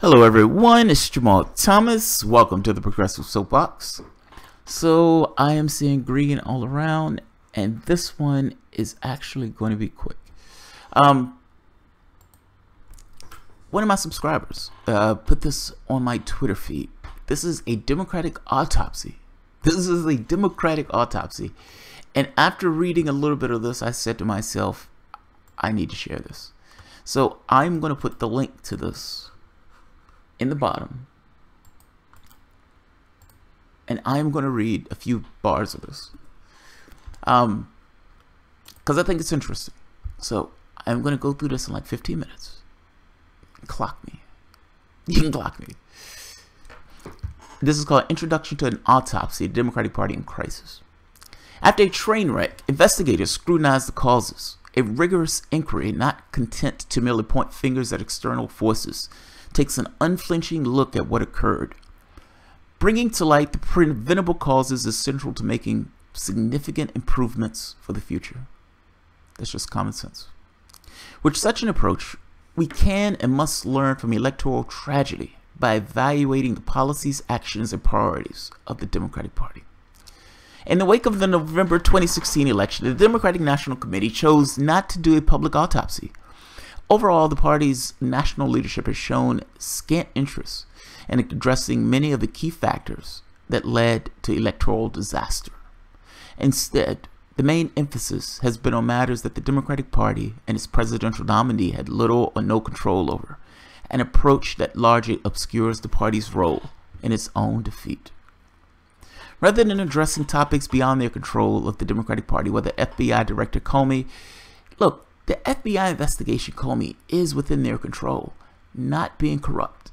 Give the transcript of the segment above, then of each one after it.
Hello everyone, it's Jamal Thomas. Welcome to the Progressive Soapbox. So I am seeing green all around, and this one is actually going to be quick. One of my subscribers put this on my Twitter feed. This is a Democratic autopsy. And after reading a little bit of this, I said to myself, I need to share this. So I'm going to put the link to this in the bottom, and I'm going to read a few bars of this because I think it's interesting. So I'm going to go through this in like 15 minutes. Clock me. You can clock me. This is called Introduction to an Autopsy, the Democratic Party in Crisis. After a train wreck, investigators scrutinized the causes. A rigorous inquiry, not content to merely point fingers at external forces, takes an unflinching look at what occurred. Bringing to light the preventable causes is central to making significant improvements for the future. That's just common sense. With such an approach, we can and must learn from electoral tragedy by evaluating the policies, actions, and priorities of the Democratic Party. In the wake of the November 2016 election, the Democratic National Committee chose not to do a public autopsy. Overall, the party's national leadership has shown scant interest in addressing many of the key factors that led to electoral disaster. Instead, the main emphasis has been on matters that the Democratic Party and its presidential nominee had little or no control over, an approach that largely obscures the party's role in its own defeat. Rather than addressing topics beyond their control of the Democratic Party, whether FBI Director Comey, look, the FBI investigation, Comey, is within their control, not being corrupt.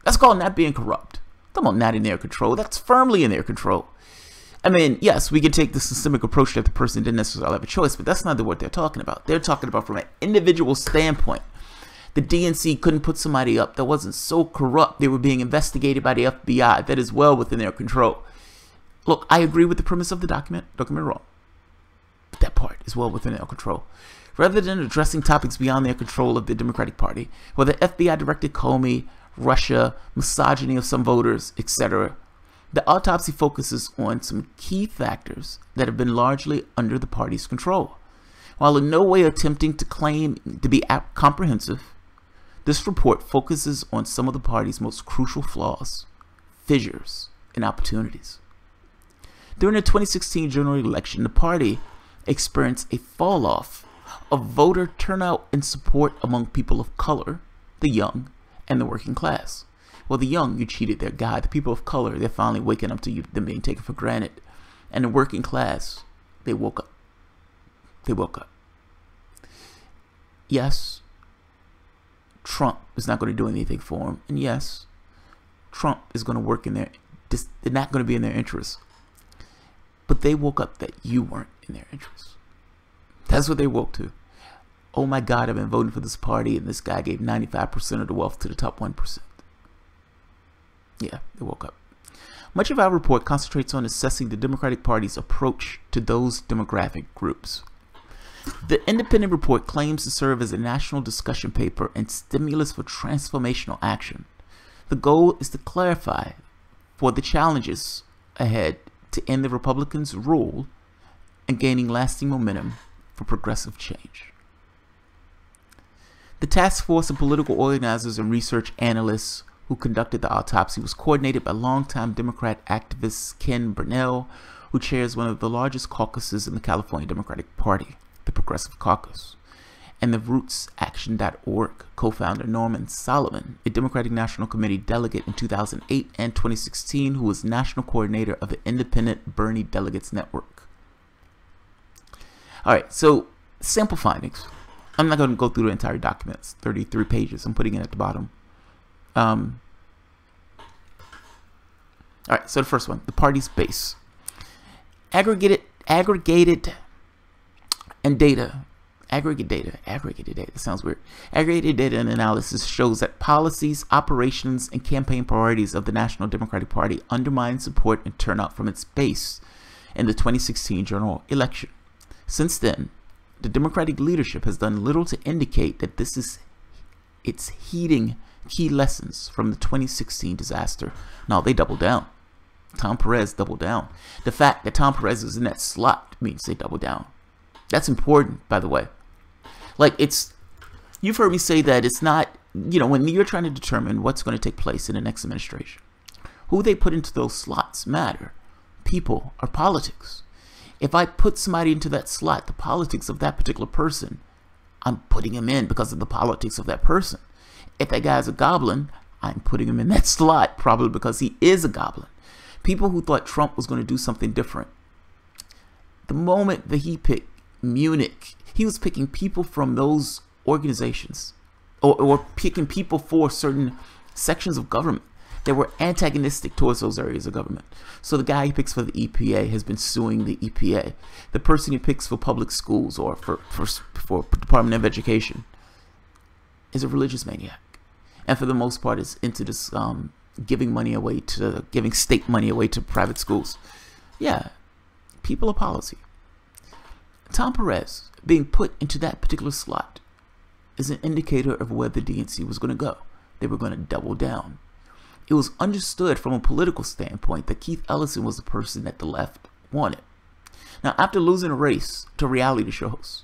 That's called not being corrupt. Come on, not in their control. That's firmly in their control. I mean, yes, we can take the systemic approach that the person didn't necessarily have a choice, but that's not what they're talking about. They're talking about from an individual standpoint. The DNC couldn't put somebody up that wasn't so corrupt they were being investigated by the FBI. That is well within their control. Look, I agree with the premise of the document. Don't get me wrong. But that part is well within their control. Rather than addressing topics beyond their control of the Democratic Party, whether FBI Director Comey, Russia, misogyny of some voters, etc., the autopsy focuses on some key factors that have been largely under the party's control. While in no way attempting to claim to be comprehensive, this report focuses on some of the party's most crucial flaws, fissures, and opportunities. During the 2016 general election, the party experienced a fall-off of voter turnout and support among people of color, the young, and the working class. Well, the young, you cheated their guy. The people of color, they're finally waking up to you, them being taken for granted. And the working class, they woke up. They woke up. Yes, Trump is not going to do anything for them. And yes, Trump is going to work in their, they're not going to be in their interests. But they woke up that you weren't in their interests. That's what they woke to. Oh my God, I've been voting for this party, and this guy gave 95% of the wealth to the top 1%. Yeah, they woke up. Much of our report concentrates on assessing the Democratic Party's approach to those demographic groups. The independent report claims to serve as a national discussion paper and stimulus for transformational action. The goal is to clarify for the challenges ahead to end the Republicans' rule and gaining lasting momentum for progressive change. The task force of political organizers and research analysts who conducted the autopsy was coordinated by longtime Democrat activist Ken Burnell, who chairs one of the largest caucuses in the California Democratic Party, the Progressive Caucus, and the RootsAction.org co-founder Norman Solomon, a Democratic National Committee delegate in 2008 and 2016, who was national coordinator of the Independent Bernie Delegates Network. All right, so sample findings. I'm not going to go through the entire document. It's 33 pages. I'm putting it at the bottom. All right, so the first one, the party's base. Aggregated data. That sounds weird. Aggregated data and analysis shows that policies, operations, and campaign priorities of the National Democratic Party undermine support and turnout from its base in the 2016 general election. Since then, the Democratic leadership has done little to indicate that this is it's heeding key lessons from the 2016 disaster. No, they doubled down. Tom Perez doubled down. The fact that Tom Perez is in that slot means they double down. That's important, by the way. Like, you've heard me say that it's not, when you're trying to determine what's going to take place in the next administration, who they put into those slots matter. People or politics. If I put somebody into that slot, the politics of that particular person, I'm putting him in because of the politics of that person. If that guy's a goblin, I'm putting him in that slot probably because he is a goblin. People who thought Trump was going to do something different. The moment that he picked Munich, he was picking people from those organizations or picking people for certain sections of government that were antagonistic towards those areas of government. So the guy he picks for the EPA has been suing the EPA. The person he picks for public schools or for Department of Education is a religious maniac. And for the most part is into this giving state money away to private schools. Yeah, people of policy. Tom Perez being put into that particular slot is an indicator of where the DNC was going to go. They were going to double down. It was understood from a political standpoint that Keith Ellison was the person that the left wanted. Now, after losing a race to reality shows,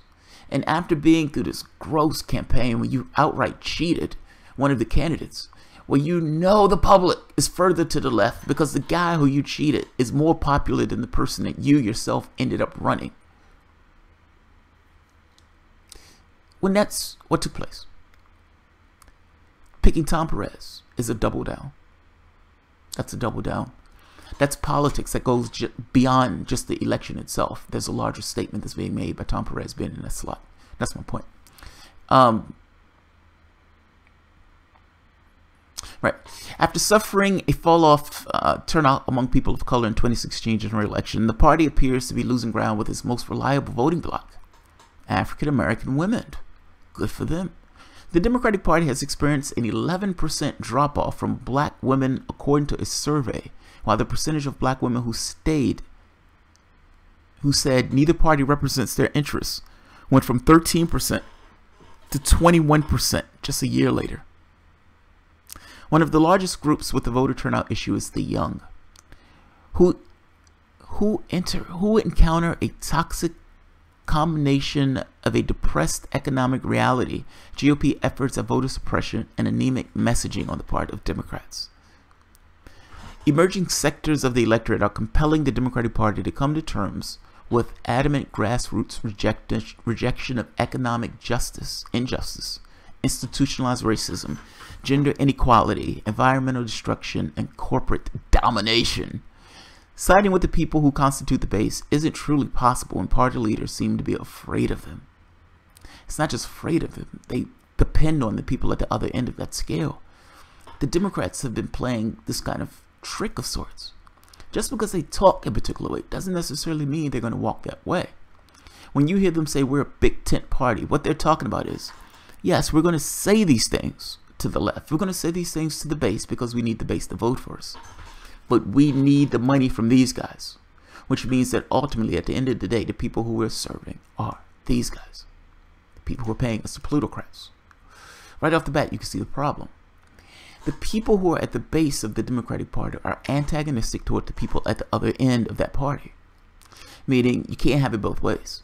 and after being through this gross campaign where you outright cheated one of the candidates, where the public is further to the left because the guy who you cheated is more popular than the person that you yourself ended up running. When that's what took place, picking Tom Perez is a double down. That's a double down. That's politics that goes beyond just the election itself. There's a larger statement that's being made by Tom Perez being in that slot. That's my point. Right. After suffering a fall-off turnout among people of color in 2016 general election, the party appears to be losing ground with its most reliable voting bloc, African-American women. Good for them. The Democratic Party has experienced an 11% drop-off from black women according to a survey, while the percentage of black women who said neither party represents their interests went from 13% to 21% just a year later. One of the largest groups with the voter turnout issue is the young, who encounter a toxic combination of a depressed economic reality, GOP efforts at voter suppression, and anemic messaging on the part of Democrats. Emerging sectors of the electorate are compelling the Democratic Party to come to terms with adamant grassroots rejection of economic injustice, institutionalized racism, gender inequality, environmental destruction, and corporate domination. Siding with the people who constitute the base isn't truly possible, and party leaders seem to be afraid of them. It's not just afraid of them, they depend on the people at the other end of that scale. The Democrats have been playing this kind of trick of sorts. Just because they talk a particular way doesn't necessarily mean they're going to walk that way. When you hear them say we're a big tent party, what they're talking about is, yes, we're going to say these things to the left. We're going to say these things to the base because we need the base to vote for us. But we need the money from these guys, which means that ultimately, at the end of the day, the people who we're serving are these guys. The people who are paying us, the plutocrats. Right off the bat, you can see the problem. The people who are at the base of the Democratic Party are antagonistic toward the people at the other end of that party. Meaning, you can't have it both ways.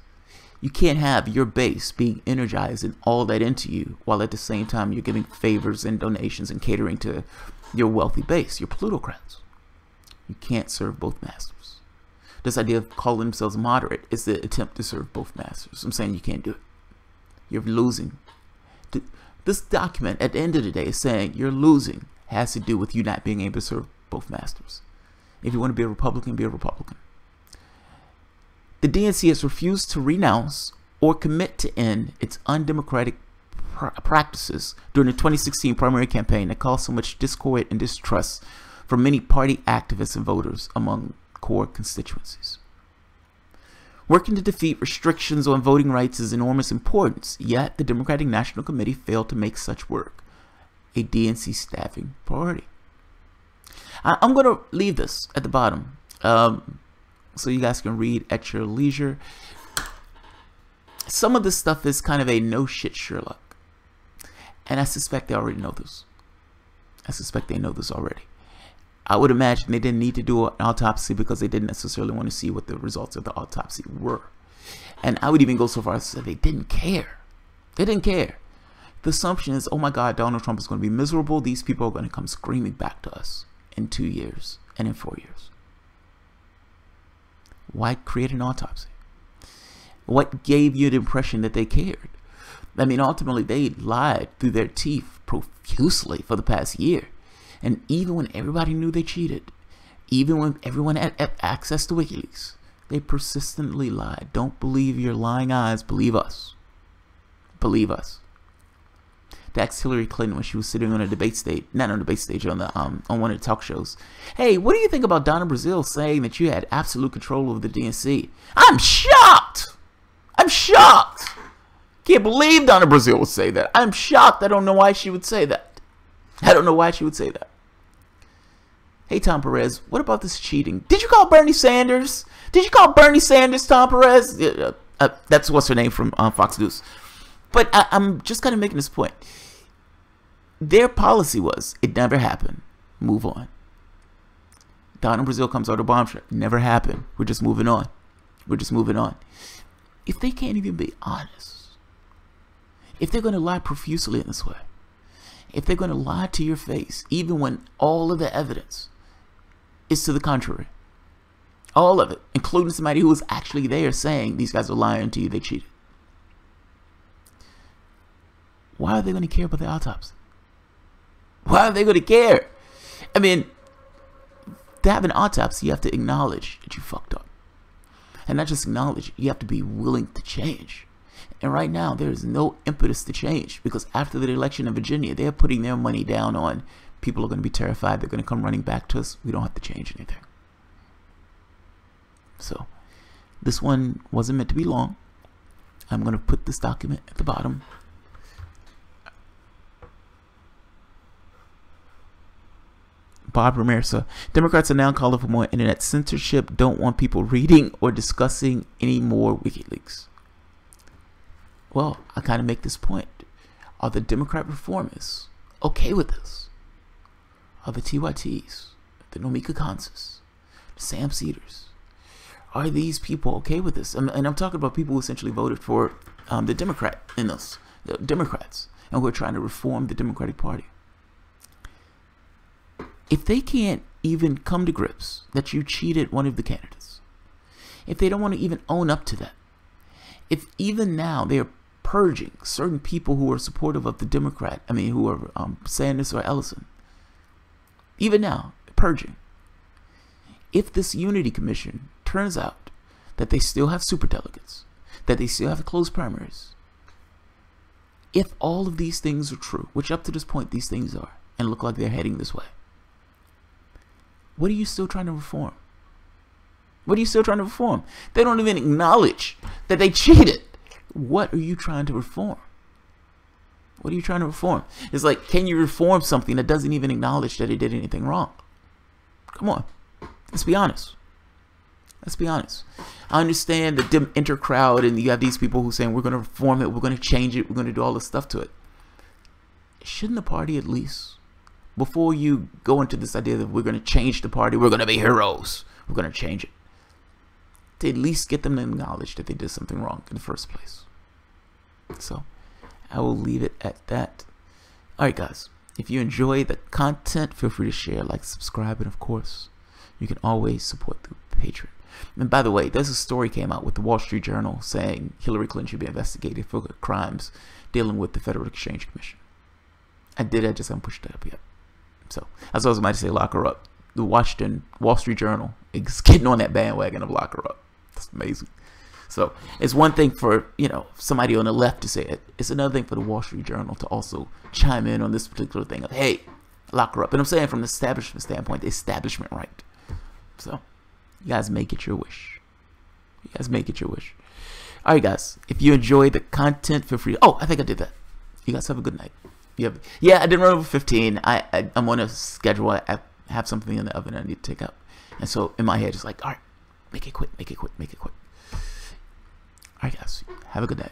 You can't have your base being energized and all that into you, while at the same time you're giving favors and donations and catering to your wealthy base, your plutocrats. You can't serve both masters. This idea of calling themselves moderate is the attempt to serve both masters. I'm saying you can't do it. You're losing. This document, at the end of the day, is saying you're losing has to do with you not being able to serve both masters. If you want to be a Republican, be a Republican. The DNC has refused to renounce or commit to end its undemocratic practices during the 2016 primary campaign that caused so much discord and distrust for many party activists and voters among core constituencies. Working to defeat restrictions on voting rights is enormous importance, yet the Democratic National Committee failed to make such work a DNC staffing priority. I'm going to leave this at the bottom so you guys can read at your leisure. Some of this stuff is kind of a no shit Sherlock. And I suspect they already know this. I suspect they know this already. I would imagine they didn't need to do an autopsy because they didn't necessarily want to see what the results of the autopsy were. And I would even go so far as to say they didn't care. They didn't care. The assumption is, oh my God, Donald Trump is going to be miserable. These people are going to come screaming back to us in 2 years and in 4 years. Why create an autopsy? What gave you the impression that they cared? I mean, ultimately, they lied through their teeth profusely for the past year. And even when everybody knew they cheated, even when everyone had access to WikiLeaks, they persistently lied. Don't believe your lying eyes. Believe us. Believe us. That's Hillary Clinton when she was sitting on a debate stage, not on a debate stage, on one of the talk shows. Hey, what do you think about Donna Brazile saying that you had absolute control over the DNC? I'm shocked. I'm shocked. Can't believe Donna Brazile would say that. I'm shocked. I don't know why she would say that. I don't know why she would say that. Hey, Tom Perez, what about this cheating? Did you call Bernie Sanders? Did you call Bernie Sanders, Tom Perez? That's what's her name from Fox News. But I'm just kind of making this point. Their policy was, it never happened. Move on. Donna Brazile comes out of bombshell. Never happened. We're just moving on. We're just moving on. If they can't even be honest, if they're going to lie profusely in this way, if they're going to lie to your face, even when all of the evidence is to the contrary, all of it, including somebody who was actually there saying these guys are lying to you, they cheated, why are they going to care about the autopsy? Why are they going to care? I mean, to have an autopsy, you have to acknowledge that you fucked up. And not just acknowledge, you have to be willing to change. And right now, there is no impetus to change because after the election in Virginia, they're putting their money down on people are going to be terrified. They're going to come running back to us. We don't have to change anything. So this one wasn't meant to be long. I'm going to put this document at the bottom. Bob Ramirez. Democrats are now calling for more internet censorship. Don't want people reading or discussing any more WikiLeaks. Well, I kind of make this point. Are the Democrat reformists okay with this? Are the TYTs, the Nomika Kansas, the Sam Cedars, are these people okay with this? And I'm talking about people who essentially voted for the Democrat in this, the Democrats, and who are trying to reform the Democratic Party. If they can't even come to grips that you cheated one of the candidates, if they don't want to even own up to that, if even now they're purging certain people who are supportive of the Democrat, who are Sanders or Ellison, even now, purging. If this Unity Commission turns out that they still have superdelegates, that they still have closed primaries, if all of these things are true, which up to this point these things are, and look like they're heading this way, what are you still trying to reform? What are you still trying to reform? They don't even acknowledge that they cheated. What are you trying to reform? What are you trying to reform? It's like, can you reform something that doesn't even acknowledge that it did anything wrong? Come on. Let's be honest. Let's be honest. I understand the intercrowd and you have these people who are saying we're going to reform it, we're going to change it, we're going to do all this stuff to it. Shouldn't the party at least, before you go into this idea that we're going to change the party, we're going to be heroes, we're going to change it, to at least get them to acknowledge that they did something wrong in the first place. So I will leave it at that. Alright guys, if you enjoy the content, feel free to share, like, subscribe, and of course, you can always support through Patreon. And by the way, there's a story came out with the Wall Street Journal saying Hillary Clinton should be investigated for crimes dealing with the Federal Exchange Commission. I just haven't pushed that up yet. So I was about to say lock her up. The Wall Street Journal is getting on that bandwagon of lock her up. That's amazing. So it's one thing for, somebody on the left to say it. It's another thing for the Wall Street Journal to also chime in on this particular thing of, hey, lock her up. And I'm saying from the establishment standpoint, the establishment right. So you guys make it your wish. You guys make it your wish. All right, guys. If you enjoy the content, feel free. Oh, I think I did that. You guys have a good night. Yeah, I didn't run over 15. I'm on a schedule. I have something in the oven I need to take out. And so in my head, it's like, all right, make it quick, make it quick, make it quick. All right, guys. Have a good night.